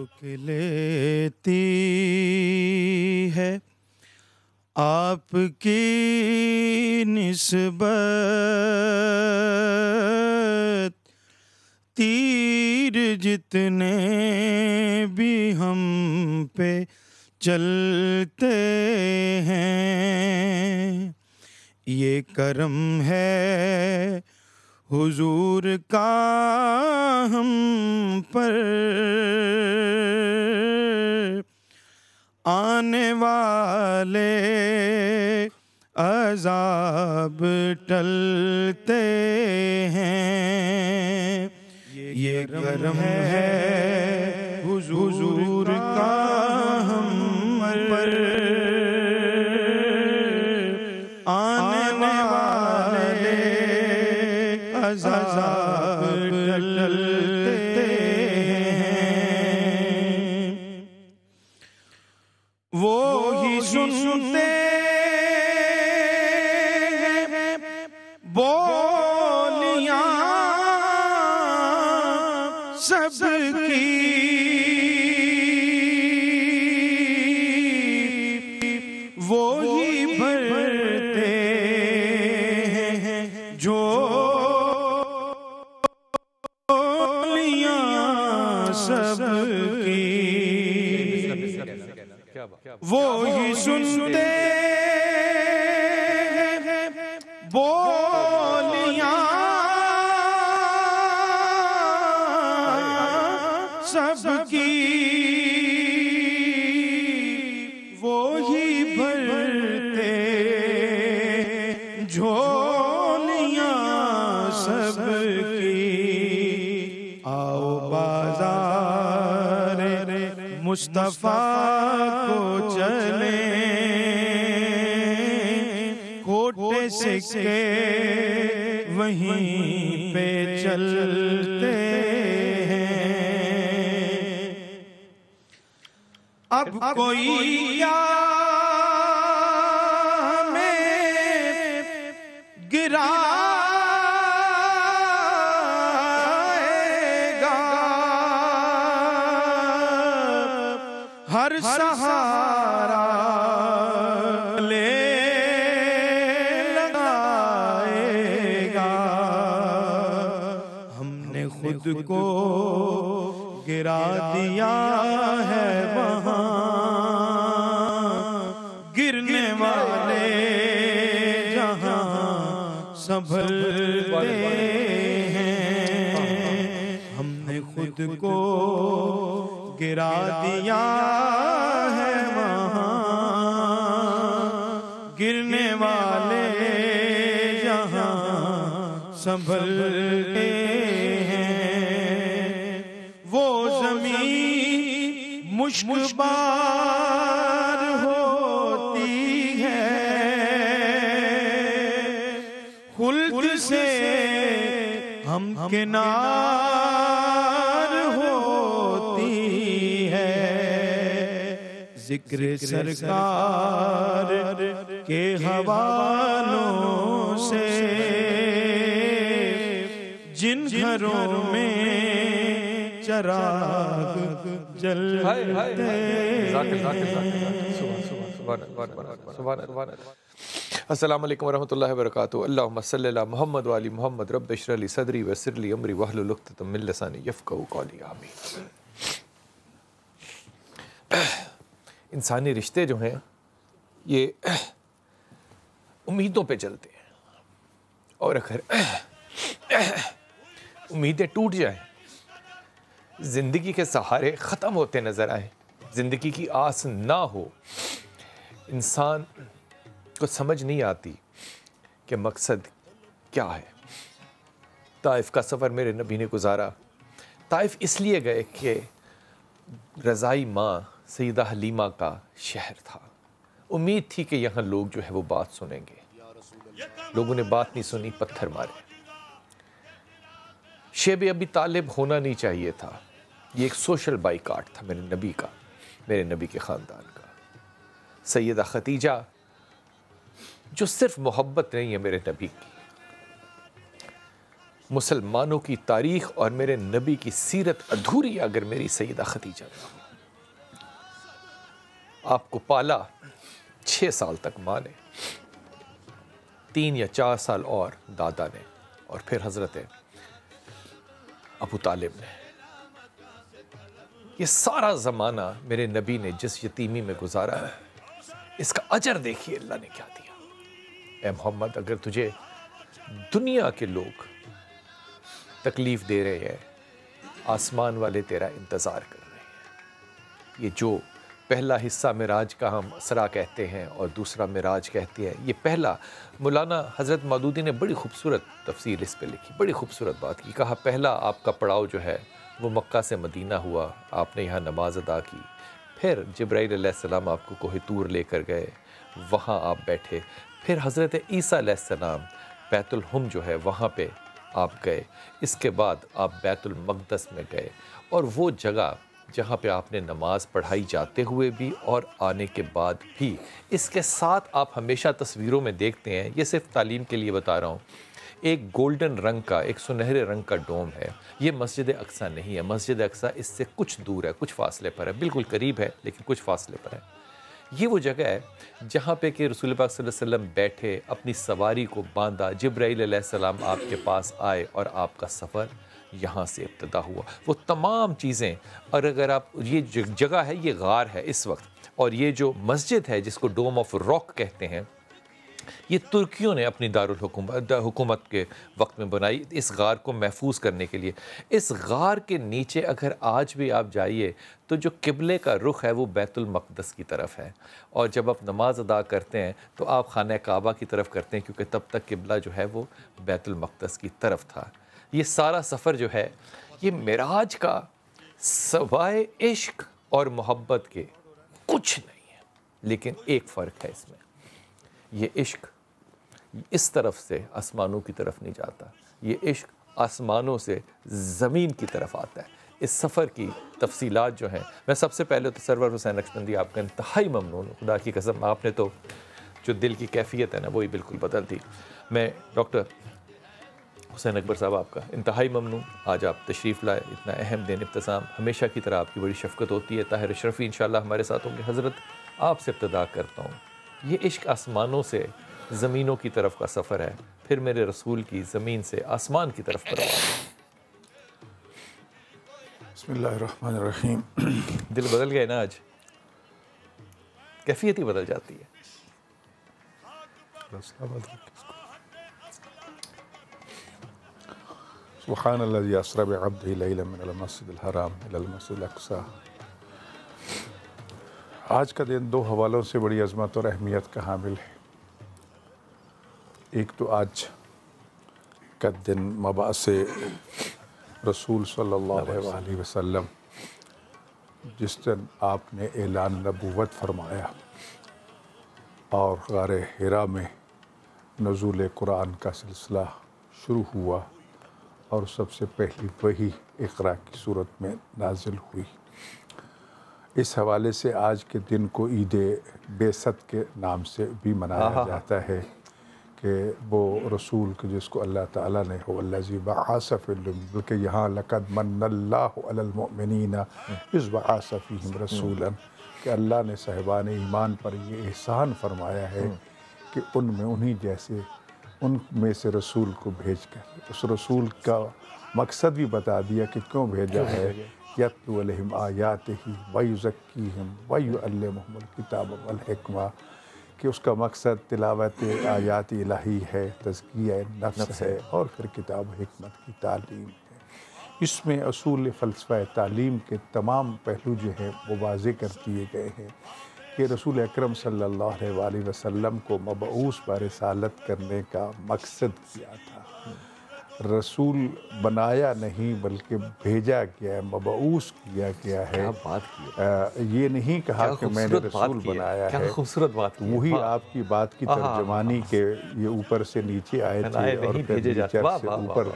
روک لیتی ہے آپ کی نسبت، تیر جتنے بھی ہم پہ چلتے ہیں، یہ کرم ہے حضور کا ہم پر، آنے والے عذاب ٹلتے ہیں، یہ کرم ہے حضور کا ہم پر، آنے والے عذاب ٹلتے ہیں، وہی سنتے ہیں بولیاں سب کی، وہی بھرتے ہیں جھولیاں سب کی، وہی سنتے ہیں بولیاں سب کی، وہی بھرتے جھولیاں سب کی، آؤ بازار مصطفیٰ کو چلیں، کھوٹے سکے وہیں پہ چلتے ہیں، اب کوئی کیا ہمیں گرائے گا، ہر سہارا لے لگائے گا، ہم نے خود کو گرا دیا ہے وہاں، گرنے والے جہاں سنبھلتے ہیں، ہم نے خود کو گرا دیا ہے وہاں، گرنے والے جہاں سنبھلتے ہیں، وہ زمین مشکبار ہوتی ہے، خلد سے ہم کنار ہوتی ہے، ذکر سرکار کے حوالوں سے جن گھروں میں چراغ جلتے ہیں۔ السلام علیکم ورحمۃ اللہ وبرکاتہ۔ اللہم صلی علی محمد وعلی محمد، رب اشرح لی صدری ویسر لی امری واحلل عقدۃ من لسانی یفقہوا قولی، آمین۔ انسانی رشتے جو ہیں یہ امیدوں پہ چلتے ہیں، اور اگر امیدیں ٹوٹ جائیں، زندگی کے سہارے ختم ہوتے نظر آئیں، زندگی کی آس نہ ہو، انسان کو سمجھ نہیں آتی کہ مقصد کیا ہے۔ طائف کا سفر میرے نبی نے گزارا، طائف اس لیے گئے کہ رضائی ماں سیدہ حلیمہ کا شہر تھا، امید تھی کہ یہاں لوگ جو ہے وہ بات سنیں گے، لوگوں نے بات نہیں سنی، پتھر مارے۔ شیب ابی طالب ہونا نہیں چاہیے تھا، یہ ایک سوشل بائیکاٹ تھا میرے نبی کا، میرے نبی کے خاندان کا۔ سیدہ خدیجہ جو صرف محبت نہیں ہے میرے نبی کی، مسلمانوں کی تاریخ اور میرے نبی کی سیرت ادھوری اگر میری سیدہ خدیجہ نہ ہو۔ آپ کو پالا 6 سال تک ماں نے، 3 یا 4 سال اور دادا نے، اور پھر حضرت ابو طالب نے۔ یہ سارا زمانہ میرے نبی نے جس یتیمی میں گزارا ہے، اس کا اجر دیکھیے اللہ نے کیا دیا۔ اے محمد، اگر تجھے دنیا کے لوگ تکلیف دے رہے ہیں، آسمان والے تیرا انتظار کر رہے ہیں۔ یہ جو پہلا حصہ معراج کا ہم اسرا کہتے ہیں اور دوسرا معراج کہتے ہیں، یہ پہلا، مولانا حضرت مودودی نے بڑی خوبصورت تفسیر اس پہ لکھی، بڑی خوبصورت بات کی۔ کہا پہلا آپ کا پڑاؤ جو ہے وہ مکہ سے مدینہ ہوا، آپ نے یہاں نماز ادا کی، پھر جبرائیل علیہ السلام آپ کو کوہ طور لے کر گئے، وہاں آپ بیٹھے، پھر حضرت عیسیٰ علیہ السلام بیت الحم جو ہے وہاں پہ آپ گئے، اس کے بعد آپ بیت المقدس میں گئے، اور وہ جگہ جہاں پہ آپ نے نماز پڑھائی جاتے ہوئے بھی اور آنے کے بعد بھی، اس کے ساتھ آپ ہمیشہ تصویروں میں دیکھتے ہیں، یہ صرف تعلیم کے لیے بتا رہا ہوں، ایک گولڈن رنگ کا، ایک سنہرے رنگ کا ڈوم ہے۔ یہ مسجد اقصیٰ نہیں ہے، مسجد اقصیٰ اس سے کچھ دور ہے، کچھ فاصلے پر ہے، بالکل قریب ہے لیکن کچھ فاصلے پر ہے۔ یہ وہ جگہ ہے جہاں پہ کہ رسول پاک صلی اللہ علیہ وسلم بیٹھے، اپنی سواری کو باندھا، جبرائیل علیہ السلام آپ کے پاس آئے اور آپ کا سفر یہاں سے ابتدا ہوا۔ وہ تمام چیزیں، اور اگر آپ، یہ جگہ ہے، یہ غار ہے اس وقت، اور یہ جو مسجد ہے جس کو ڈوم آف راک کہتے ہیں، یہ ترکیوں نے اپنی حکومت کے وقت میں بنائی، اس غار کو محفوظ کرنے کے لیے۔ اس غار کے نیچے اگر آج بھی آپ جائیے تو جو قبلے کا رخ ہے وہ بیت المقدس کی طرف ہے، اور جب آپ نماز ادا کرتے ہیں تو آپ خانہ کعبہ کی طرف کرتے ہیں، کیونکہ تب تک قبلہ جو ہے وہ بیت المقدس کی طرف تھا۔ یہ سارا سفر جو ہے یہ معراج کا سوائے عشق اور محبت کے کچھ نہیں ہے، لیکن ایک فرق ہے اس میں، یہ عشق اس طرف سے آسمانوں کی طرف نہیں جاتا، یہ عشق آسمانوں سے زمین کی طرف آتا ہے۔ اس سفر کی تفصیلات جو ہیں، میں سب سے پہلے تو سرور حسین نقشبندی آپ کا انتہائی ممنون ہوں، خدا کی قسم، آپ نے تو جو دل کی کیفیت ہے نا وہی بالکل بدل دی۔ میں ڈاکٹر حسین اکبر صاحب آپ کا انتہائی ممنون، آج آپ تشریف لائے، اتنا اہم دن ابتسام، ہمیشہ کی طرح آپ کی بڑی شفقت ہوتی ہے۔ طاہر اشرفی انشاءاللہ ہمارے ساتھ ہوں گے۔ حضرت آپ سے ابتدا کرتا ہوں، یہ عشق آسمانوں سے زمینوں کی طرف کا سفر ہے، پھر میرے رسول کی زمین سے آسمان کی طرف پرواز ہے۔ بسم اللہ الرحمن الرحیم۔ دل بدل گئے نا آج، کیفیت ہی بدل جاتی ہے۔ سبحان الذی اسری بعبدہ لیلا من المسجد الحرام الی المسجد الاقصی۔ آج کا دن 2 حوالوں سے بڑی عظمت اور اہمیت کا حامل ہے۔ ایک تو آج کا دن مبعث رسول صلی اللہ علیہ وسلم، جس دن آپ نے اعلان نبوت فرمایا اور غار حرا میں نزول قرآن کا سلسلہ شروع ہوا، اور سب سے پہلی وحی اقرا کی صورت میں نازل ہوئی۔ اس حوالے سے آج کے دن کو عید بعثت کے نام سے بھی منایا جاتا ہے، کہ وہ رسول کے جس کو اللہ تعالیٰ نے هو الذی بعث فی الأمین، بلکہ یہاں لقد من اللہ علی المؤمنین اذ بعث فیہم رسولا، کہ اللہ نے صاحبان ایمان پر یہ احسان فرمایا ہے کہ ان میں انہی جیسے، ان میں سے رسول کو بھیج کر اس رسول کا مقصد بھی بتا دیا کہ کیوں بھیجا ہے، یتلو علیہم آیاتہ ویزکیہم ویعلمہم الکتاب والحکمہ، کہ اس کا مقصد تلاوت آیات الہی ہے، تزکیہ نفس ہے، اور پھر کتاب حکمت کی تعلیم ہے۔ اس میں اصول فلسفہ تعلیم کے تمام پہلو جو ہیں وہ واضح کر دیے گئے ہیں، کہ رسول اکرم صلی اللہ علیہ وسلم کو مبعوث برسالت کرنے کا مقصد کیا تھا۔ رسول بنایا نہیں بلکہ بھیجا گیا ہے، مبعوث کیا گیا ہے۔ کیا بات کی، یہ نہیں کہا کہ میں نے رسول بنایا ہے۔ کیا خوبصورت بات کی، وہی آپ کی بات کی ترجمانی کے یہ اوپر سے نیچے آئے تھے اور پھر نیچے سے اوپر،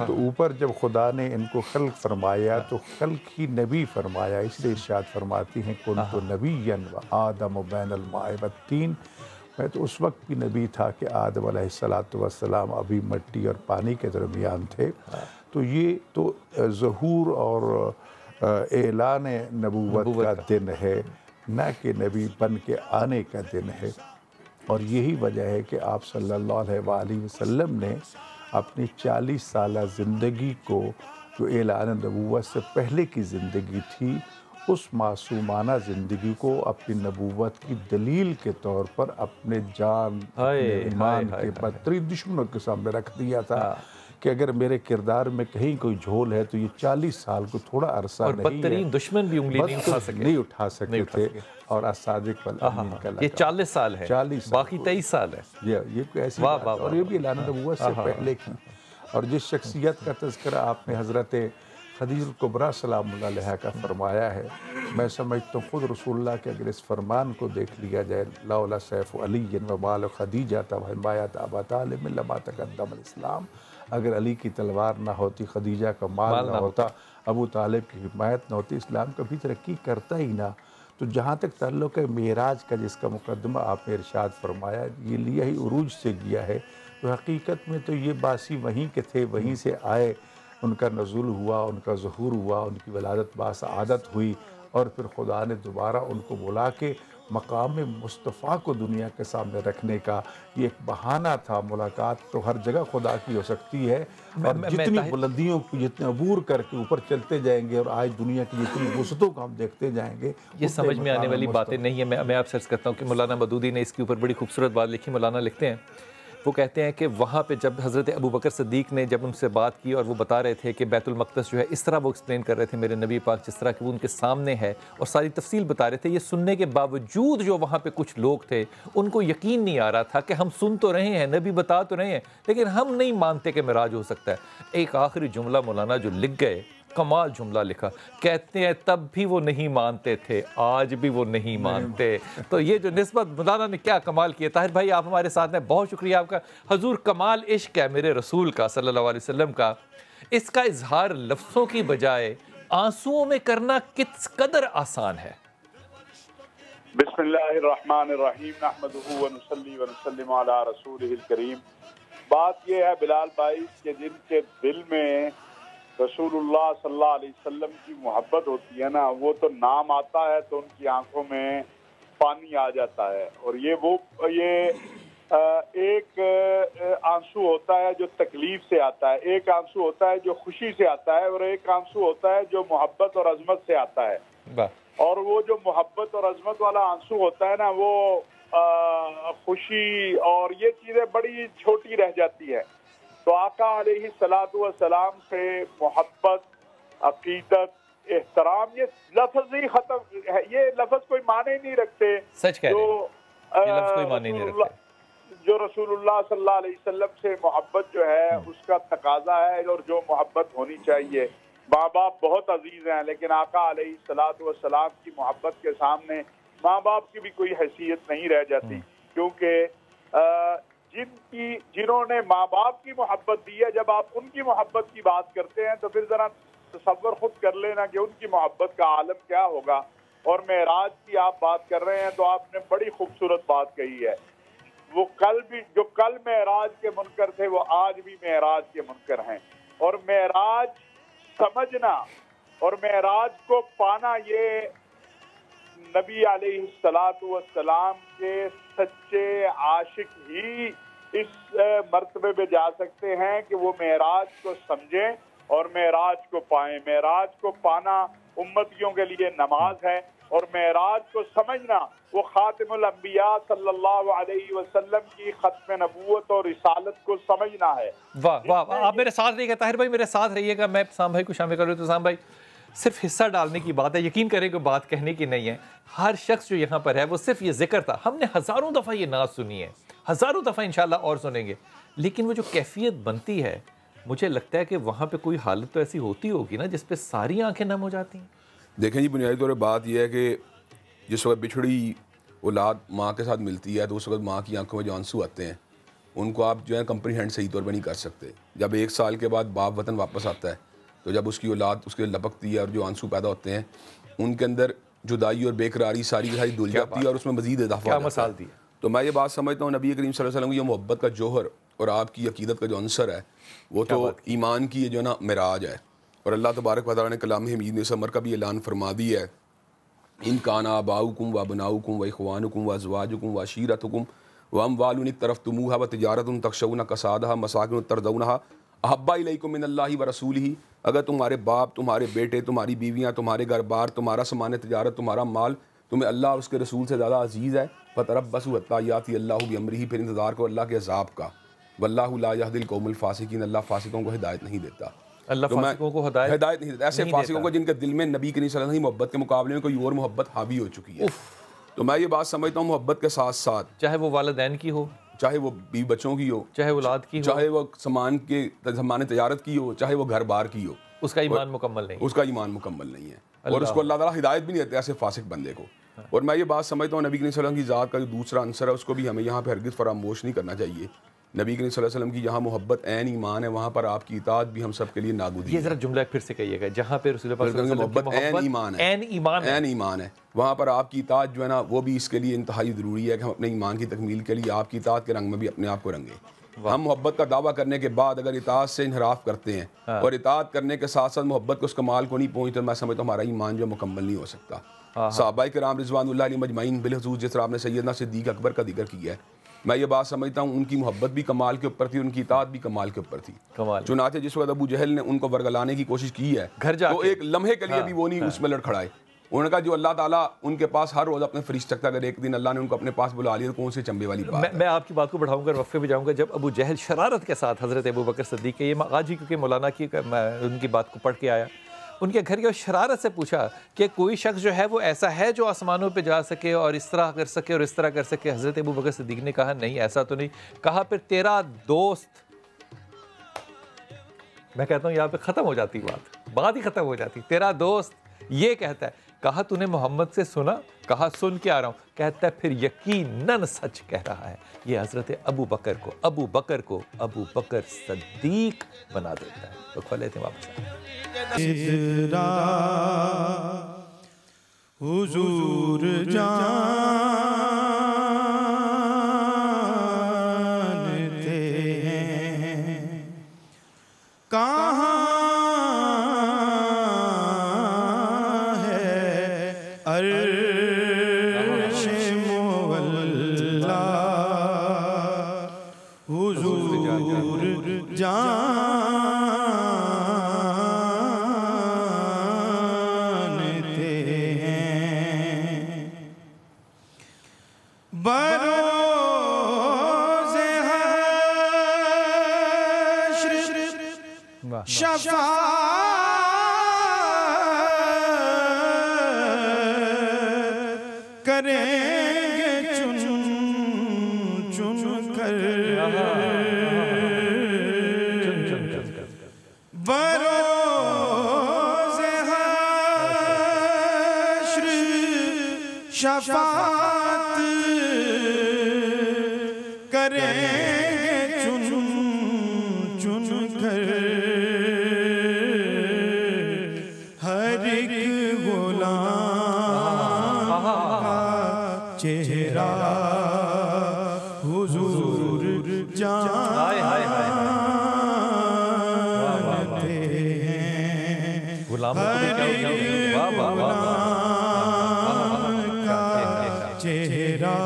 تو اوپر جب خدا نے ان کو خلق فرمایا تو خلق ہی نبی فرمایا، اس لیے ارشاد فرماتی ہیں کنت نبیا وآدم بین الماء والطین میں تو اس وقت بھی نبی تھا کہ آدم علیہ السلام ابھی مٹی اور پانی کے درمیان تھے. تو یہ تو ظہور اور اعلان نبوت کا دن ہے، نہ کہ نبی بن کے آنے کا دن ہے. اور یہی وجہ ہے کہ آپ صلی اللہ علیہ وآلہ وسلم نے اپنی 40 سالہ زندگی کو، جو اعلان نبوت سے پہلے کی زندگی تھی، اس معصومانہ زندگی کو اپنی نبوت کی دلیل کے طور پر اپنے جان، اپنے ایمان کے بدترین دشمنوں کے سامنے رکھ دیا تھا کہ اگر میرے کردار میں کہیں کوئی جھول ہے تو یہ 40 سال کو تھوڑا عرصہ نہیں ہے. اور بدترین دشمن بھی انگلی نہیں اٹھا سکے تھے. اور الصادق والامین کا لقب. یہ 40 سال ہے، 40 باقی 23 سال ہے. یہ کوئی ایسی بات ہے، اور یہ بھی اعلان نبوت سے پہلے کی. اور جس شخصیت کا تذکرہ آپ نے حضرت خدیجہ الکبریٰ سلام اللہ علیہا کا فرمایا ہے، میں سمجھتا ہوں خود رسول اللہ کے اگر اس فرمان کو دیکھ لیا جائے، لولا سیف علی و مال خدیجہ وحمایت ابا طالب لما تقدم الاسلام، اگر علی کی تلوار نہ ہوتی، خدیجہ کا مال نہ ہوتا، ابو طالب کی حمایت نہ ہوتی، اسلام کبھی ترقی کرتا ہی نہ. تو جہاں تک تعلق ہے معراج کا، جس کا مقدمہ آپ نے ارشاد فرمایا، یہ لیا ہی عروج سے گیا ہے. تو حقیقت میں تو یہ باسی وہیں کے تھے، وہیں سے آئے، ان کا نزول ہوا، ان کا ظہور ہوا، ان کی ولادت باسعادت ہوئی، اور پھر خدا نے دوبارہ ان کو بلا کے مقام مصطفیٰ کو دنیا کے سامنے رکھنے کا یہ ایک بہانہ تھا. ملاقات تو ہر جگہ خدا کی ہو سکتی ہے، اور جتنی بلندیوں کو جتنے عبور کر کے اوپر چلتے جائیں گے، اور آج دنیا کی جتنی وسعتوں کو ہم دیکھتے جائیں گے، یہ سمجھ میں آنے والی باتیں نہیں ہیں. میں آپ سے عرض کرتا ہوں کہ مولانا مودودی نے اس کے اوپر بڑی خوبصورت بات لکھی. مولانا لکھتے ہیں، وہ کہتے ہیں کہ وہاں پہ جب حضرت ابو بکر صدیق نے جب ان سے بات کی اور وہ بتا رہے تھے کہ بیت المقدس جو ہے، اس طرح وہ ایکسپلین کر رہے تھے میرے نبی پاک، جس طرح کہ وہ ان کے سامنے ہے، اور ساری تفصیل بتا رہے تھے. یہ سننے کے باوجود جو وہاں پہ کچھ لوگ تھے، ان کو یقین نہیں آ رہا تھا کہ ہم سن تو رہے ہیں، نبی بتا تو رہے ہیں، لیکن ہم نہیں مانتے کہ معراج ہو سکتا ہے. ایک آخری جملہ مولانا جو لکھ گئے، کمال جملہ لکھا، کہتے ہیں تب بھی وہ نہیں مانتے تھے، آج بھی وہ نہیں مانتے. تو یہ جو نسبت مولانا نے کیا کمال کیا. طاہر بھائی آپ ہمارے ساتھ ہیں، بہت شکریہ آپ کا. حضور کمال عشق ہے میرے رسول کا صلی اللہ علیہ وسلم کا. اس کا اظہار لفظوں کی بجائے آنسوؤں میں کرنا کس قدر آسان ہے. بسم اللہ الرحمن الرحیم، نحمدہ ونصلی ونسلم علی رسولہ الکریم. بات یہ ہے بلال بھائی کہ جن کے دل میں رسول اللہ صلی اللہ علیہ وسلم کی محبت ہوتی ہے نا، وہ تو نام آتا ہے تو ان کی آنکھوں میں پانی آ جاتا ہے. اور یہ ایک آنسو ہوتا ہے جو تکلیف سے آتا ہے، ایک آنسو ہوتا ہے جو خوشی سے آتا ہے، اور ایک آنسو ہوتا ہے جو محبت اور عظمت سے آتا ہے. اور وہ جو محبت اور عظمت والا آنسو ہوتا ہے نا، وہ خوشی اور یہ چیزیں بڑی چھوٹی رہ جاتی ہے. تو آقا علیہ السلام سے محبت، عقیدت، احترام، یہ لفظ ہی ختم ہے. یہ لفظ کوئی معنی نہیں رکھتے. سچ کہہ رہے ہیں، یہ لفظ کوئی معنی نہیں رکھتے. جو رسول اللہ صلی اللہ علیہ وسلم سے محبت جو ہے اس کا تقاضا ہے، اور جو محبت ہونی چاہیے. ماں باپ بہت عزیز ہیں، لیکن آقا علیہ السلام کی محبت کے سامنے ماں باپ کی بھی کوئی حیثیت نہیں رہ جاتی. کیونکہ جنہوں نے ماں باپ کی محبت دی ہے، جب آپ ان کی محبت کی بات کرتے ہیں تو پھر ذرا تصور خود کر لینا کہ ان کی محبت کا عالم کیا ہوگا. اور معراج کی آپ بات کر رہے ہیں تو آپ نے بڑی خوبصورت بات کہی ہے. وہ جو کل معراج کے منکر تھے، وہ آج بھی معراج کے منکر ہیں. اور معراج سمجھنا اور معراج کو پانا، یہ نبی علیہ السلام کے سچے عاشق ہی اس مرتبے پہ جا سکتے ہیں کہ وہ معراج کو سمجھیں اور معراج کو پائیں. معراج کو پانا امتیوں کے لیے نماز ہے، اور معراج کو سمجھنا وہ خاتم الانبیاء صلی اللہ علیہ وسلم کی ختم نبوت اور رسالت کو سمجھنا ہے. واہ واہ، آپ میرے ساتھ رہیے گا طاہر بھائی، میرے ساتھ رہیے گا. میں سام بھائی کو شامل کر رہا ہوں. تو سام بھائی صرف حصہ ڈالنے کی بات ہے، یقین کریں کہ بات کہنے کی نہیں ہے. ہر شخص جو یہاں پر ہے وہ صرف یہ ذکر تھا. ہم نے ہزاروں دفعہ یہ نعت سنی ہے، ہزاروں دفعہ انشاءاللہ اور سنیں گے، لیکن وہ جو کیفیت بنتی ہے، مجھے لگتا ہے کہ وہاں پہ کوئی حالت تو ایسی ہوتی ہوگی نا جس پہ ساری آنکھیں نم ہو جاتی ہیں. دیکھیں جی، بنیادی طور پر بات یہ ہے کہ جس وقت بچھڑی اولاد ماں کے ساتھ ملتی ہے تو اس وقت ماں کی آنکھوں میں جو آنسو آتے ہیں، ان کو آپ جو ہے کمپریہینڈ صحیح طور پہ نہیں کر سکتے. جب 1 سال کے بعد باپ وطن واپس آتا ہے تو جب اس کی اولاد اس کے لپکتی ہے اور جو آنسو پیدا ہوتے ہیں، ان کے اندر جدائی اور بے قراری ساری کی ساری دھل جاتی ہے، اور اس میں مزید اضافہ کیا مثال دی. تو میں یہ بات سمجھتا ہوں نبی کریم صلی اللہ علیہ وسلم کی جو محبت کا جوہر اور آپ کی عقیدت کا جو عنصر ہے وہ تو ایمان کی جو ہے نا معراج ہے. اور اللہ تبارک و تعالیٰ نے کلام حمید میں اس امر کا بھی اعلان فرما دیا ہے, ان کان آباؤکم و ابناؤکم و اخوانکم و ازواجکم و عشیرتکم و اموال اقترفتموها و تجارت تخشون کسادها مساکن ترضونها احب الیکم من اللہ و رسولہ, اگر تمہارے باپ, تمہارے بیٹے, تمہاری بیویاں, تمہارے گھر بار, تمہارا سامان تجارت, تمہارا مال تمہیں اللہ اور اس کے رسول سے زیادہ عزیز ہے, فتربصوا حتی یاتی اللہ بامرہ, پھر انتظار کرو اللہ کے عذاب کا, واللہ لا یہدی القوم الفاسقین, اللہ فاسقوں کو ہدایت نہیں دیتا. اللہ فاسقوں کو ہدایت نہیں دیتا, ایسے فاسقوں کو جن کے دل میں نبی کریم صلی اللہ علیہ وسلم کی محبت کے مقابلے میں کوئی اور محبت حاوی ہو چکی ہے. تو میں یہ بات سمجھتا ہوں محبت کے ساتھ ساتھ, چاہے وہ والدین کی ہو, چاہے وہ بیوی بچوں کی ہو, چاہے اولاد کی ہو, چاہے وہ سامان تجارت کی ہو, چاہے وہ گھر بار کی ہو, اس کا ایمان مکمل نہیں, اس کا ایمان مکمل نہیں ہے, اور اس کو اللہ تعالیٰ ہدایت بھی نہیں دیتے ایسے فاسق بندے کو. اور میں یہ بات سمجھتا ہوں نبی کریم صلی اللہ علیہ وسلم کی ذات کا جو دوسرا عنصر ہے اس کو بھی ہمیں یہاں پہ ہرگز فراموش نہیں کرنا چاہیے. نبی کریم صلی اللہ علیہ وسلم کی جہاں محبت عین ایمان ہے وہاں پر آپ کی اطاعت بھی ہم سب کے لیے ناگزیر. یہ ذرا جملہ پھر سے کہیے گا, جہاں پہ رسول اللہ صلی اللہ علیہ وسلم کی محبت عین ایمان ہے وہاں پر آپ کی اطاعت جو ہے نا وہ بھی اس کے لیے انتہائی ضروری ہے کہ ہم اپنے ایمان کی تکمیل کے لیے آپ کی اطاعت کے رنگ میں بھی اپنے آپ کو رنگیں. ہم محبت کا دعویٰ کرنے کے بعد اگر اطاعت سے انحراف کرتے ہیں اور اطاعت کرنے کے ساتھ ساتھ محبت کو اس کمال کو نہیں پہنچتے, میں سمجھتا ہوں ہمارا ایمان جو مکمل نہیں ہو سکتا. صحابہ کرام رضوان اللہ علیہم اجمعین بالخصوص جس طرح آپ نے سیدنا صدیق اکبر کا ذکر کیا ہے, میں یہ بات سمجھتا ہوں ان کی محبت بھی کمال کے اوپر تھی, ان کی اطاعت بھی کمال کے اوپر تھی. چنانچہ جس وقت ابو جہل نے ان کو ورگلانے کی کوشش کی ہے تو ایک لمحے کے لیے بھی وہ نہیں اس میں لڑکھڑائے. انہوں نے کہا جو اللہ تعالیٰ ان کے پاس ہر روز اپنے فرشتے رکھتا, اگر ایک دن اللہ نے ان کو اپنے پاس بلا لیا تو کون سے چمبے والی بات. میں آپ کی بات کو بڑھاؤں گا, وقفے پہ جاؤں گا. جب ابو جہل شرارت کے ساتھ حضرت ابو بکر صدیق کے, یہ آج ہی کیونکہ مولانا کی میں ان کی بات کو پڑھ کے آیا, ان کے گھر کے شرارت سے پوچھا کہ کوئی شخص جو ہے وہ ایسا ہے جو آسمانوں پہ جا سکے اور اس طرح کر سکے اور اس طرح کر سکے. حضرت ابو بکر صدیق نے کہا نہیں ایسا تو نہیں. کہا پھر تیرا دوست, میں کہتا ہوں یہاں پہ ختم ہو جاتی بات ہی ختم ہو جاتی. تیرا دوست یہ کہتا ہے. کہا تو نے محمد سے سنا؟ کہا سن کے آ رہا ہوں. کہتا ہے پھر یقیناً سچ کہہ رہا ہے. یہ حضرت ابو بکر کو ابو بکر صدیق بنا دیتا ہے. تو کھولے تھے واپس حضور جانتے ہیں کہاں ہے عرش مولا, حضور جانتے ہیں بروز حشر شفاعت کریں گے چن کر بروز حشر شفاعت کریں گے چن کر ہر ایک غلام کا چہرہ حضور جانتے ہیں. چہرہ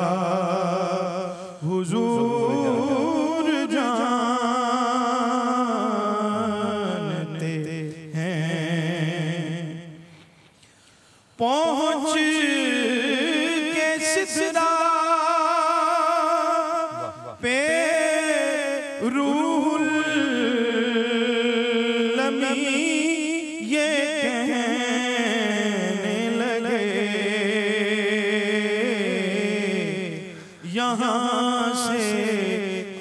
حضور جانتے ہیں. پہنچ کے سدرا پہ روح الامین یہ کہنے لگے یہاں سے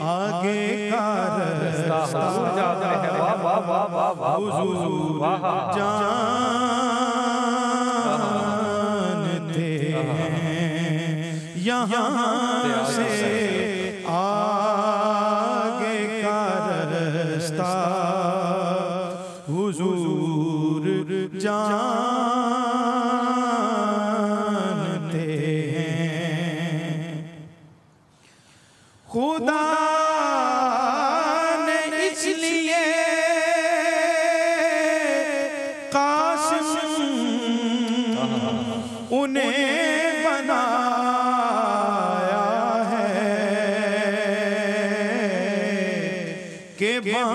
آگے کا رستہ حضور جانتے ہیں. یہاں سے آگے کا رستہ حضور جانتے ہیں.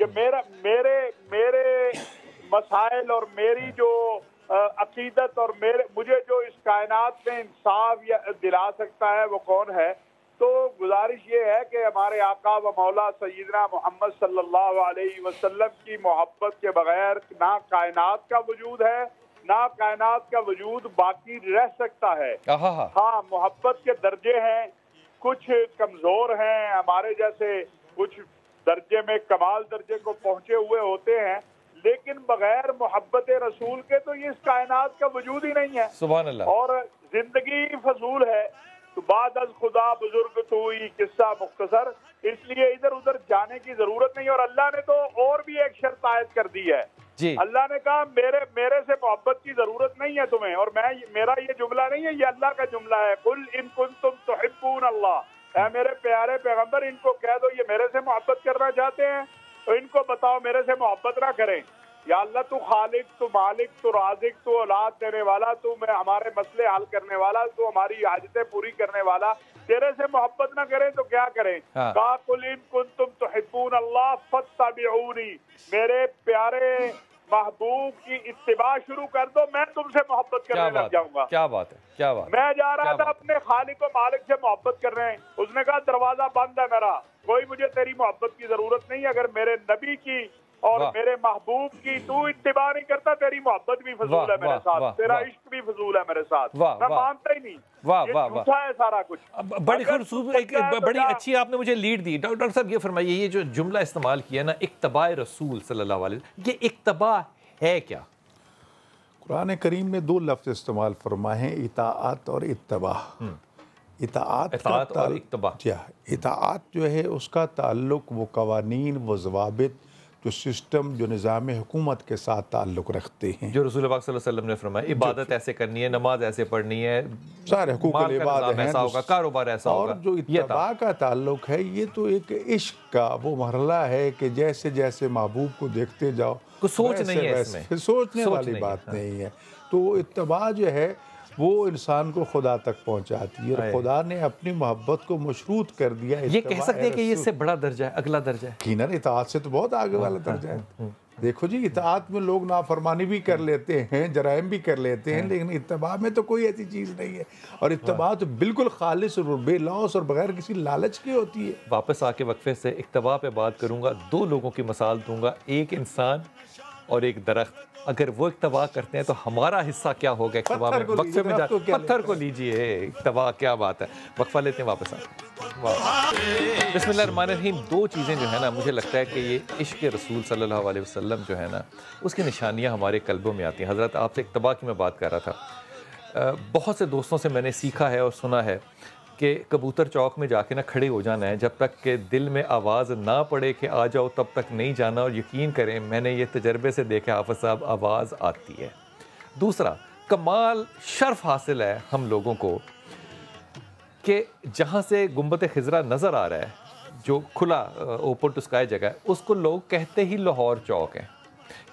کہ میرے مسائل اور میری جو عقیدت اور مجھے جو اس کائنات میں انصاف دلا سکتا ہے وہ کون ہے؟ تو گزارش یہ ہے کہ ہمارے آقا و مولا سیدنا محمد صلی اللہ علیہ وسلم کی محبت کے بغیر نہ کائنات کا وجود ہے، نہ کائنات کا وجود باقی رہ سکتا ہے۔ ہاں، محبت کے درجے ہیں، کچھ کمزور ہیں، ہمارے جیسے کچھ درجے میں کمال درجے کو پہنچے ہوئے ہوتے ہیں، لیکن بغیر محبت رسول کے تو یہ اس کائنات کا وجود ہی نہیں ہے۔ سبحان اللہ۔ اور زندگی فضول ہے تو بعد از خدا بزرگ تو ہی قصہ مختصر، اس لیے ادھر ادھر جانے کی ضرورت نہیں۔ اور اللہ نے تو اور بھی ایک شرط عائد کر دی ہے جی، اللہ نے کہا میرے سے محبت کی ضرورت نہیں ہے تمہیں، اور میرا یہ جملہ نہیں ہے، یہ اللہ کا جملہ ہے، قل ان کنتم تحبون اللہ، اے میرے پیارے پیغمبر ان کو کہہ دو یہ میرے سے محبت کرنا چاہتے ہیں تو ان کو بتاؤ میرے سے محبت نہ کریں۔ یا اللہ تو خالق، تو مالک، تو رازق، تو اولاد دینے والا، تو ہمارے مسئلے حل کرنے والا، تو ہماری حاجتیں پوری کرنے والا، تیرے سے محبت نہ کریں تو کیا کریں؟ کہا قل ان کنتم تحبون اللہ فاتبعونی، میرے پیارے محبوب کی اتباع شروع کر دو، میں تم سے محبت کرنے لگ جاؤں گا۔ کیا بات ہے، کیا بات۔ میں جا رہا تھا اپنے خالق و مالک سے محبت کرنے، اس نے کہا دروازہ بند ہے میرا، کوئی مجھے تیری محبت کی ضرورت نہیں، اگر میرے نبی کی اور میرے محبوب کی تو اتباع نہیں کرتا تیری محبت بھی فضول ہے میرے ساتھ، تیرا عشق بھی فضول ہے میرے ساتھ، میں مانتا ہی نہیں، یہ جھوٹا ہے سارا کچھ۔ بڑی خوبصورت، بڑی اچھی آپ نے مجھے لیڈ دی۔ ڈاکٹر صاحب یہ فرمائیے، یہ جو جملہ استعمال کیا نا اتباع رسول صلی اللہ علیہ وسلم، یہ اتباع ہے کیا؟ قرآن کریم نے دو لفظ استعمال فرمائے ہیں، اطاعت اور اتباع۔ اطاعت اور اتباع، اطاعت جو ہے اس کا تعلق وہ قوانین، وہ ضوابط، جو سسٹم، جو نظام حکومت کے ساتھ تعلق رکھتے ہیں، جو رسول پاک صلی اللہ علیہ وسلم نے فرمایا عبادت ایسے کرنی ہے، نماز ایسے پڑھنی ہے، سارے حقوق العباد ہیں، ایسا ہوگا، کاروبار ایسا ہوگا۔ اور جو اتباع کا تعلق ہے یہ تو ایک عشق کا وہ مرحلہ ہے کہ جیسے جیسے محبوب کو دیکھتے جاؤ، کوئی سوچ نہیں ہے اس میں، سوچنے والی بات نہیں ہے۔ تو اتباع جو ہے وہ انسان کو خدا تک پہنچاتی ہے، اور خدا نے اپنی محبت کو مشروط کر دیا۔ یہ کہہ سکتے ہیں کہ یہ اس سے بڑا درجہ ہے، اگلا درجہ ہے؟ یقیناً اطاعت سے تو بہت آگے والا درجہ ہے۔ دیکھو جی، اطاعت میں لوگ نافرمانی بھی کر لیتے ہیں، جرائم بھی کر لیتے ہیں، لیکن اتباع میں تو کوئی ایسی چیز نہیں ہے، اور اتباع تو بالکل خالص اور بے لوث اور بغیر کسی لالچ کی ہوتی ہے۔ واپس آ کے وقفے سے اتباع پہ بات کروں گا، دو لوگوں کی مثال دوں گا، ایک انسان اور ایک درخت۔ اگر وہ اتباع کرتے ہیں تو ہمارا حصہ کیا ہوگا اتباع میں؟ وقفے میں پتھر کو لیجئے، اتباع کیا بات ہے۔ وقفہ لیتے ہیں، واپس آتے ہیں۔ بسم اللہ الرحمن الرحیم۔ دو چیزیں جو ہے نا، مجھے لگتا ہے کہ یہ عشق رسول صلی اللہ علیہ وسلم جو ہے نا، اس کی نشانیاں ہمارے قلبوں میں آتی ہیں۔ حضرت آپ سے اتباع کی میں بات کر رہا تھا، بہت سے دوستوں سے میں نے سیکھا ہے اور سنا ہے کہ کبوتر چوک میں جا کے نہ کھڑے ہو جانا ہے، جب تک کہ دل میں آواز نہ پڑے کہ آ جاؤ تب تک نہیں جانا، اور یقین کریں میں نے یہ تجربے سے دیکھا حافظ صاحب، آواز آتی ہے۔ دوسرا، کمال شرف حاصل ہے ہم لوگوں کو کہ جہاں سے گنبد خضرا نظر آ رہا ہے، جو کھلا اوپن ٹو اسکائی جگہ ہے، اس کو لوگ کہتے ہی لاہور چوک ہے،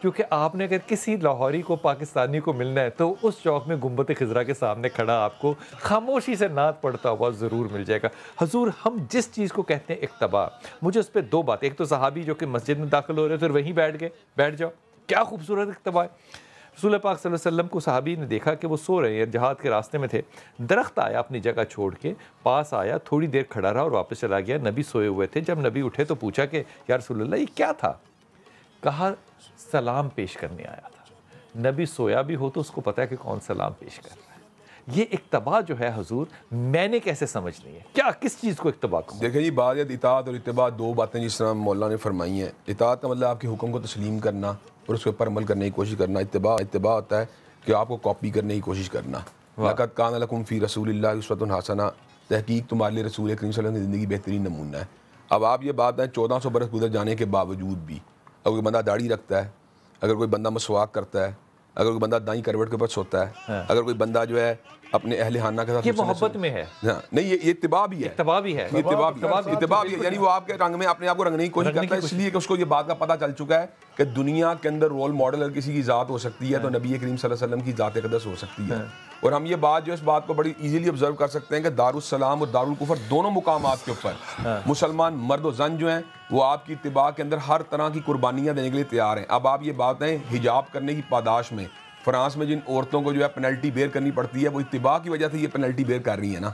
کیونکہ آپ نے اگر کسی لاہوری کو، پاکستانی کو ملنا ہے تو اس چوک میں گنبد خضرا کے سامنے کھڑا آپ کو خاموشی سے نعت پڑھتا ہوا ضرور مل جائے گا۔ حضور، ہم جس چیز کو کہتے ہیں اتباع، مجھے اس پہ دو بات، ایک تو صحابی جو کہ مسجد میں داخل ہو رہے پھر وہیں بیٹھ جاؤ، کیا خوبصورت اتباع ہے۔ رسول پاک صلی اللہ علیہ وسلم کو صحابی نے دیکھا کہ وہ سو رہے ہیں، جہاد کے راستے میں تھے، درخت آیا اپنی جگہ چھوڑ کے پاس آیا، تھوڑی دیر کھڑا رہا اور واپس چلا گیا۔ نبی سوئے ہوئے تھے، جب نبی اٹھے تو پوچھا کہ یا رسول اللہ یہ کیا تھا؟ کہا سلام پیش کرنے آیا تھا۔ نبی سویا بھی ہو تو اس کو پتا ہے کہ کون سلام پیش کر رہا ہے۔ یہ اتباع جو ہے حضور، میں نے کیسے سمجھنی ہے؟ کیا کس چیز کو اتباع کہوں؟ دیکھیں جی، بات اطاعت اور اتباع دو باتیں جس طرح مولانا نے فرمائی ہیں۔ اطاعت کا مطلب آپ کے حکم کو تسلیم کرنا اور اس کے اوپر عمل کرنے کی کوشش کرنا۔ اتباع ہوتا ہے کہ آپ کو کاپی کرنے کی کوشش کرنا۔ لقد کان لکم فی رسول اللہ اسوۃ حسنہ، تحقیق تمہارے لیے رسول کریم صلی اللہ علیہ وسلم کی زندگی بہترین نمونہ ہے۔ اب آپ یہ بات ہے 1400 برس گزر جانے کے باوجود بھی اگر کوئی بندہ داڑھی رکھتا ہے، اگر کوئی بندہ مسواک کرتا ہے، اگر کوئی بندہ دائیں کروٹ کے اوپر سوتا ہے، اگر کوئی بندہ جو ہے اپنے اہل خانہ کے ساتھ، یہ محبت میں ہے، نہیں یہ اتباع بھی ہے، اتباع بھی ہے، اتباع بھی ہے، یعنی وہ آپ کے رنگ میں اپنے آپ کو رنگنے کی کوشش کرتا ہے، اس لیے کہ اس کو یہ بات کا پتہ چل چکا ہے کہ دنیا کے اندر رول ماڈل اگر کسی کی ذات ہو سکتی ہے تو نبی کریم صلی اللہ علیہ وسلم کی ذات اقدس ہو سکتی ہے. اور ہم یہ بات جو اس بات کو بڑی ایزیلی آبزرو کر سکتے ہیں کہ دارالسلام اور دارالکفر دونوں مقامات کے اوپر مسلمان مرد و زن جو ہیں وہ آپ کی اتباع کے اندر ہر طرح کی قربانیاں دینے کے لیے تیار ہیں. اب آپ یہ بات ہیں حجاب کرنے کی پاداش میں فرانس میں جن عورتوں کو جو ہے پینلٹی بیئر کرنی پڑتی ہے وہ اتباع کی وجہ سے یہ پینلٹی بیئر کر رہی ہیں نا.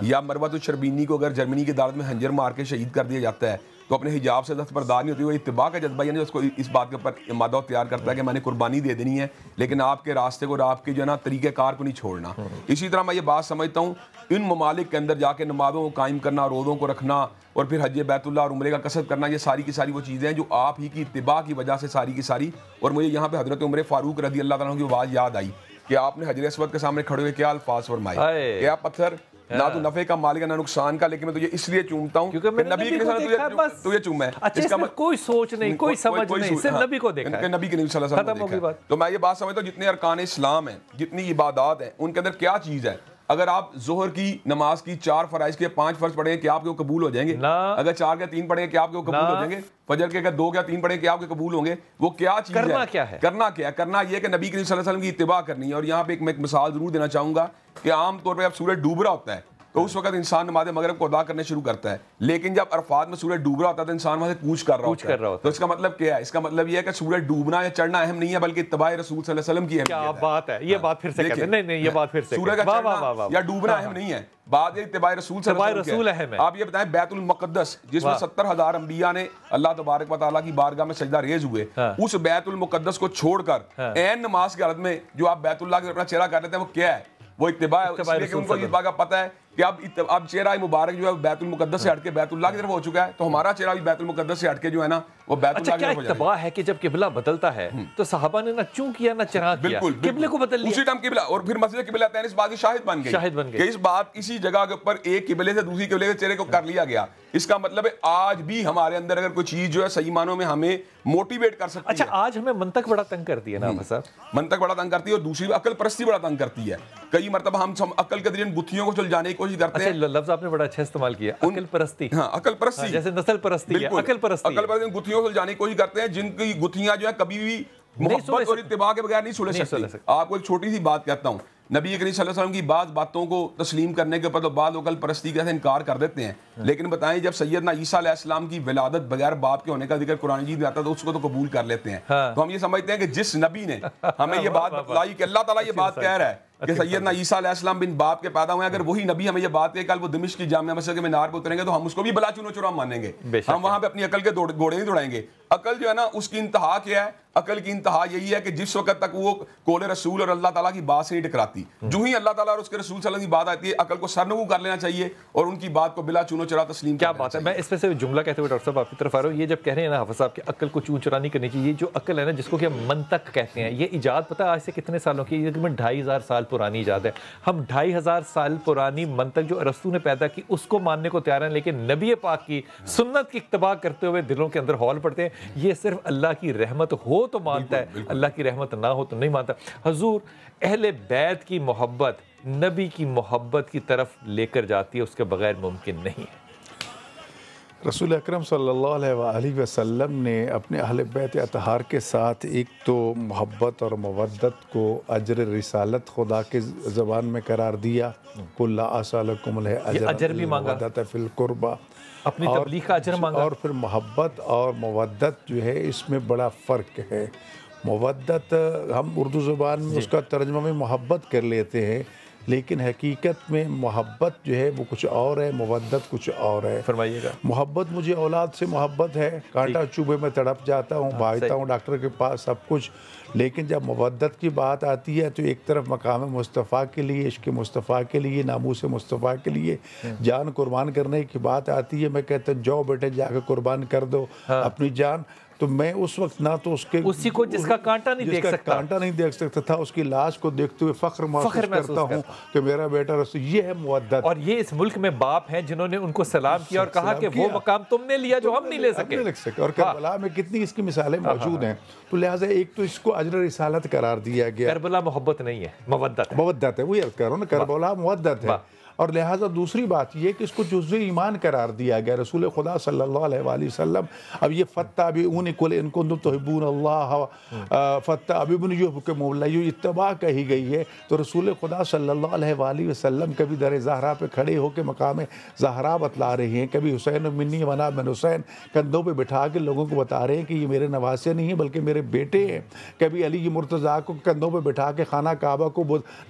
یا مروت الشربینی کو اگر جرمنی کی عدالت میں خنجر مار کے شہید کر دیا جاتا ہے تو اپنے حجاب سے دستبردار نہیں ہوتی, وہ اتباع کا جذبہ یعنی اس کو اس بات کے اوپر مادہ تیار کرتا ہے کہ میں نے قربانی دے دینی ہے لیکن آپ کے راستے کو اور آپ کے جو ہے نا طریقہ کار کو نہیں چھوڑنا. اسی طرح میں یہ بات سمجھتا ہوں ان ممالک کے اندر جا کے نمازوں کو قائم کرنا, روزوں کو رکھنا اور پھر حج بیت اللہ اور عمرے کا قصد کرنا, یہ ساری کی ساری وہ چیزیں ہیں جو آپ ہی کی اتباع کی وجہ سے ساری کی ساری. اور مجھے یہاں پہ حضرت عمر فاروق رضی اللہ تعالیٰ عنہ کی آواز یاد آئی کہ آپ نے حجر اسود کے سامنے کھڑے ہوئے کیا الفاظ فرمائے, کیا پتھر نہ تو نفع کا مالک نہ نقصان کا, لیکن میں تجھے اس لیے چومتا ہوں کہ نبی کے ساتھ تجھے چوما ہے. اس کا کوئی سوچ نہیں, کوئی سمجھ نہیں, صرف نبی کو دیکھا ہے, نبی کے صلی اللہ علیہ وسلم دیکھا. تو میں یہ بات سمجھتا ہوں جتنے ارکان اسلام ہیں, جتنی عبادات ہیں, ان کے اندر کیا چیز ہے. اگر آپ ظہر کی نماز کی 4 فرائض کے 5 فرض پڑھیں کیا آپ کے قبول ہو جائیں گے؟ اگر 4 کے 3 پڑھیں کیا آپ کے قبول ہو جائیں گے؟ فجر کے اگر 2 یا 3 پڑھیں کیا آپ کے قبول ہوں گے؟ وہ کیا چیز ہے؟ کرنا کیا ہے؟ کرنا یہ کہ نبی کریم صلی اللہ علیہ وسلم کی اتباع کرنی ہے. اور یہاں پہ میں ایک مثال ضرور دینا چاہوں گا کہ عام طور پہ اب سورج ڈوب رہا ہوتا ہے تو اس وقت انسان نماز مغرب کو ادا کرنے شروع کرتا ہے, لیکن جب عرفات میں سورج ڈوب رہا ہوتا ہے تو انسان وہاں سے کوچ کر رہا ہوتا ہے. تو اس کا مطلب کیا ہے؟ اس کا مطلب یہ ہے کہ سورج ڈوبنا یا چڑھنا اہم نہیں ہے بلکہ اتباع رسول صلی اللہ علیہ وسلم کی اہمیت ہے. کیا بات ہے, یہ بات پھر سے کہتے ہیں. نہیں یہ بات پھر سے سورج کا چڑھنا یا ڈوبنا اہم نہیں ہے, بات یہ اتباع رسول صلی اللہ علیہ وسلم اہم ہے. آپ یہ بتائیں بیت المقدس جس میں 70,000 انبیاء نے اللہ تبارک و تعالیٰ کی بارگاہ میں سجدہ ریز ہوئے, اس بیت المقدس کو چھوڑ کر عین نماز کی حالت میں جو آپ بیت اللہ کے اپنا چہرہ کر لیتے ہیں وہ کیا ہے؟ وہ اتباع ہے. اس لیے کہ ان کو اس بات کا پتہ ہے کہ اب چہرہ مبارک جو ہے بیت المقدس سے ہٹ کے بیت اللہ کی طرف ہو چکا ہے, تو ہمارا چہرہ بھی بیت المقدس سے ہٹ کے جو ہے نا وہ بیت اللہ کی طرف ہو جائے گا. اتباع ہے کہ جب قبلہ بدلتا ہے تو صحابہ نے نہ چوں کیا نہ چرا کیا, قبلے کو بدل لیا اسی ٹائم قبلہ. اور پھر مسجد قبلہ تین اس بات کی شاہد بن گئی کہ اس بات اسی جگہ کے اوپر ایک قبلے سے دوسری قبلے کے چہرے کو کر لیا گیا. اس کا مطلب ہے آج بھی ہمارے اندر اگر کوئی چیز جو ہے صحیح معنوں میں ہمیں موٹیویٹ کر سکتی ہے. اچھا آج ہمیں منطق بڑا تنگ کرتی ہے نا صاحب, منطق بڑا تنگ کرتی ہے اور دوسری عقل پرستی بڑا تنگ کرتی ہے. کئی مرتبہ ہم عقل کے ذریعے بتھیوں کو سلجھانے کی کوشش کرتے ہیں. لفظ آپ نے بڑا اچھا استعمال کیا, عقل پرستی. ہاں عقل پرستی جیسے نسل پرستی ہے, عقل پرستی. عقل پرستی گتھیوں کو سلجھانے کی کوشش کرتے ہیں جن کی گتھیاں جو ہے کبھی بھی محبت اور اتباع کے بغیر نہیں سلجھ سکتی. آپ کو ایک چھوٹی سی بات کہتا ہوں, نبی کریم صلی اللہ علیہ وسلم کی بعض باتوں کو تسلیم کرنے کے اوپر تو بعض عقل پرستی کے انکار کر دیتے ہیں, لیکن بتائیں جب سیدنا عیسیٰ علیہ السلام کی ولادت بغیر باپ کے ہونے کا ذکر قرآن مجید میں آتا ہے تو اس کو تو قبول کر لیتے ہیں. تو ہم یہ سمجھتے ہیں کہ جس نبی نے ہمیں یہ بات بتلائی کہ اللہ تعالیٰ یہ بات کہہ رہا ہے کہ سیدنا عیسیٰ علیہ السلام بن باپ کے پیدا ہوئے, اگر وہی نبی ہمیں یہ بات کہے کل وہ دمشق کی جامعہ مسجد کے مینار پہ اتریں گے تو ہم اس کو بھی بلا چونو چورا مانیں گے. ہم وہاں پہ اپنی عقل کے گھوڑے نہیں دوڑائیں گے. عقل جو ہے نا اس کی انتہا کیا ہے؟ عقل کی انتہا یہی ہے کہ جس وقت تک وہ قول رسول اور اللہ تعالیٰ کی بات سے نہیں ٹکراتی, جو ہی اللہ تعالیٰ اور اس کے رسول صلی اللہ علیہ وسلم کی بات آتی ہے عقل کو سرنگو کر لینا چاہیے اور ان کی بات کو بلا چونو چرا تسلیم. کیا بات ہے. میں اس میں سے جملہ کہتے ہوئے ڈاکٹر صاحب آپ کی طرف آ رہا ہوں. یہ جب کہہ رہے ہیں نا حافظ صاحب کہ عقل کو چون چرا نہیں کرنی چاہیے, جو عقل ہے نا جس کو کہ منطق کہتے ہیں, یہ ایجاد پتہ آج سے کتنے سالوں کی, یہ تقریباً 2500 سال پرانی ایجاد ہے. ہم 2500 سال پرانی منطق جو ارسطو نے پیدا کی اس کو ماننے کو تیار ہیں, لیکن نبی پاک کی سنت کی اتباع کرتے ہوئے دلوں کے اندر ہول پڑتے ہیں. یہ صرف اللہ کی رحمت ہو تو مانتا ہے, اللہ کی رحمت نہ ہو تو نہیں مانتا. حضور اہل بیت کی محبت نبی کی محبت کی طرف لے کر جاتی ہے, اس کے بغیر ممکن نہیں ہے. رسول اکرم صلی اللہ علیہ وآلہ وسلم نے اپنے اہل بیت اطہار کے ساتھ ایک تو محبت اور مودت کو اجر رسالت خدا کے زبان میں قرار دیا, قُلْ لَا أَسْأَلُكُمْ عَلَيْهِ اجر بھی مانگا, مَوَدَّةَ فِي الْقُرْبَى, اپنی تبلیغ کا اجر مانگا. اور پھر محبت اور مودت جو ہے اس میں بڑا فرق ہے. مودت ہم اردو زبان میں اس کا ترجمہ میں محبت کر لیتے ہیں, لیکن حقیقت میں محبت جو ہے وہ کچھ اور ہے, مودت کچھ اور ہے. فرمائیے گا. محبت مجھے اولاد سے محبت ہے, کانٹا چوبے میں تڑپ جاتا ہوں, بھاگتا ہوں ڈاکٹر کے پاس سب کچھ, لیکن جب مودت کی بات آتی ہے تو ایک طرف مقام مصطفیٰ کے لیے, عشق مصطفیٰ کے لیے, ناموس مصطفیٰ کے لیے جان قربان کرنے کی بات آتی ہے. میں کہتا ہوں جاؤ بیٹے جا کے قربان کر دو اپنی جان. تو میں اس وقت نہ تو اسی کو جس کا کانٹا نہیں دیکھ سکتا, کانٹا نہیں دیکھ سکتا تھا, اس کی لاش کو دیکھتے ہوئے فخر محسوس کرتا ہوں کہ میرا بیٹا رسول. یہ ہے مودت. اور یہ اس ملک میں باپ ہیں جنہوں نے ان کو سلام کیا اور کہا کہ وہ مقام تم نے لیا جو ہم نہیں لے سکے. اور کربلا میں کتنی اس کی مثالیں موجود ہیں. تو لہٰذا ایک تو اس کو اجر رسالت قرار دیا گیا. کربلا محبت نہیں ہے, مودت ہے. مودت ہے, وہی عرض کر رہا ہوں نا, کربلا مودت ہے. اور لہٰذا دوسری بات یہ کہ اس کو جزو ایمان قرار دیا گیا رسول خدا صلی اللہ علیہ وآلہ وسلم. اب یہ فاتبعونی قل ان کنتم تحبون اللہ فاتبعونی یحببکم اللہ، یہ اتباع کہی گئی ہے. تو رسول خدا صلی اللہ علیہ وآلہ وسلم کبھی در زہرا پہ کھڑے ہو کے مقام زہرا بتلا رہے ہیں، کبھی حسین منی ونا من حسین کندھوں پہ بٹھا کے لوگوں کو بتا رہے ہیں کہ یہ میرے نواسے نہیں ہیں بلکہ میرے بیٹے ہیں. کبھی علی مرتضیٰ کو کندھوں پہ بٹھا کے خانہ کعبہ کو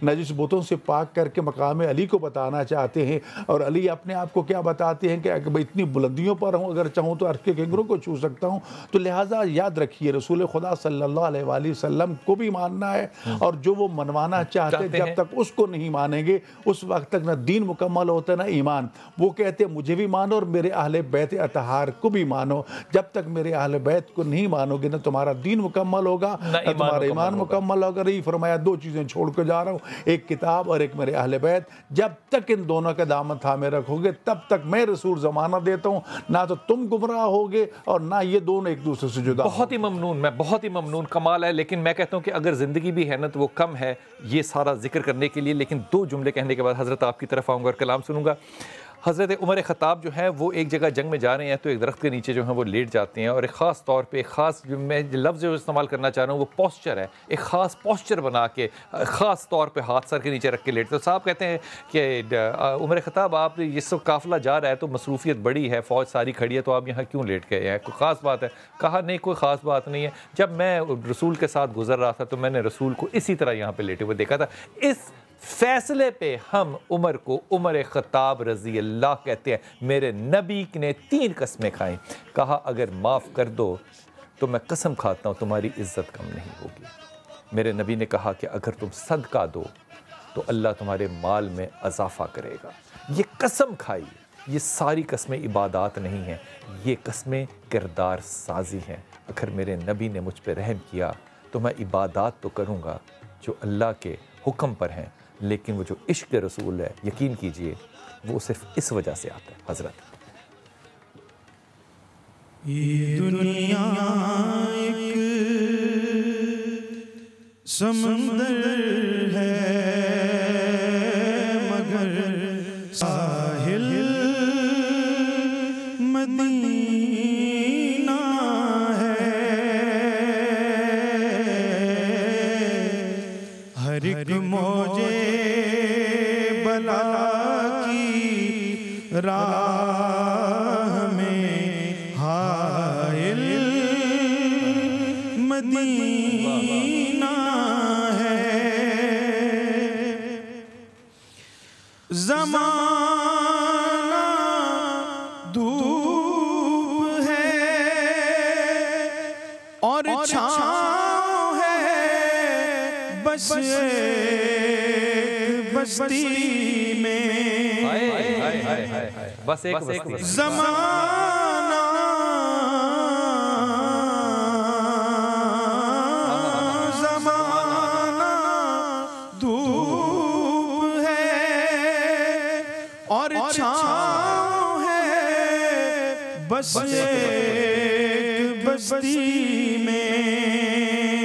نجس بتوں سے پاک کر کے مقام علی کو بتانا چاہتے ہیں. اور علی اپنے آپ کو کیا بتاتے ہیں کہ اگر میں اتنی بلندیوں پر ہوں، اگر چاہوں تو عرش کے کنگروں کو چھو سکتا ہوں. تو لہٰذا یاد رکھیے رسول خدا صلی اللہ علیہ وآلہ وسلم کو بھی ماننا ہے، اور جو وہ منوانا چاہتے ہیں جب تک اس کو نہیں مانیں گے اس وقت تک نہ دین مکمل ہوتا نہ ایمان. وہ کہتے ہیں مجھے بھی مانو اور میرے اہل بیت اطہار کو بھی مانو. جب تک میرے اہل بیت کو نہیں مانو گے نہ تمہارا دین مکمل ہوگا نہ تمہارا ایمان مکمل ہوگا. رہی فرمایا دو چیزیں چھوڑ کے جا رہا ہوں، ایک کتاب اور ایک میرے اہل بیت. جب تک ان دونوں کا دامن تھامے رکھو گے تب تک میں رسول زمانہ دیتا ہوں، نہ تو تم گمراہ ہوگے اور نہ یہ دونوں ایک دوسرے سے جدا. بہت ہی ممنون، میں بہت ہی ممنون، کمال ہے. لیکن میں کہتا ہوں کہ اگر زندگی بھی ہے نا تو وہ کم ہے یہ سارا ذکر کرنے کے لیے. لیکن دو جملے کہنے کے بعد حضرت آپ کی طرف آؤں گا اور کلام سنوں گا. حضرت عمر خطاب جو ہیں وہ ایک جگہ جنگ میں جا رہے ہیں تو ایک درخت کے نیچے جو ہیں وہ لیٹ جاتے ہیں، اور ایک خاص طور پہ ایک خاص جو میں لفظ جو استعمال کرنا چاہ رہا ہوں وہ پوسچر ہے. ایک خاص پوسچر بنا کے خاص طور پہ ہاتھ سر کے نیچے رکھ کے لیٹتے. تو صاحب کہتے ہیں کہ عمر خطاب آپ یہ سب قافلہ جا رہا ہے تو مصروفیت بڑی ہے، فوج ساری کھڑی ہے، تو آپ یہاں کیوں لیٹ گئے ہیں؟ کوئی خاص بات ہے؟ کہا نہیں کوئی خاص بات نہیں ہے. جب میں رسول کے ساتھ گزر رہا تھا تو میں نے رسول کو اسی طرح یہاں پہ لیٹے ہوئے دیکھا تھا. اس فیصلے پہ ہم عمر کو عمر خطاب رضی اللہ کہتے ہیں. میرے نبی نے 3 قسمیں کھائیں. کہا اگر معاف کر دو تو میں قسم کھاتا ہوں تمہاری عزت کم نہیں ہوگی. میرے نبی نے کہا کہ اگر تم صدقہ دو تو اللہ تمہارے مال میں اضافہ کرے گا. یہ قسم کھائی. یہ ساری قسمیں عبادات نہیں ہیں، یہ قسمیں کردار سازی ہیں. اگر میرے نبی نے مجھ پہ رحم کیا تو میں عبادات تو کروں گا جو اللہ کے حکم پر ہیں، لیکن وہ جو عشق رسول ہے یقین کیجئے وہ صرف اس وجہ سے آتا ہے. حضرت یہ دنیا ایک سمندر ہے مگر ساحل مدینہ ہے. ہر ایک موجے بلا کی راہ میں حائل مدینہ ہے. زمانہ دھوپ ہے اور چھاؤں ہے بس ایک بستی میں. بس ایک بستی. زمانہ دھوپ ہے اور چھاؤں ہے بس ایک بستی میں.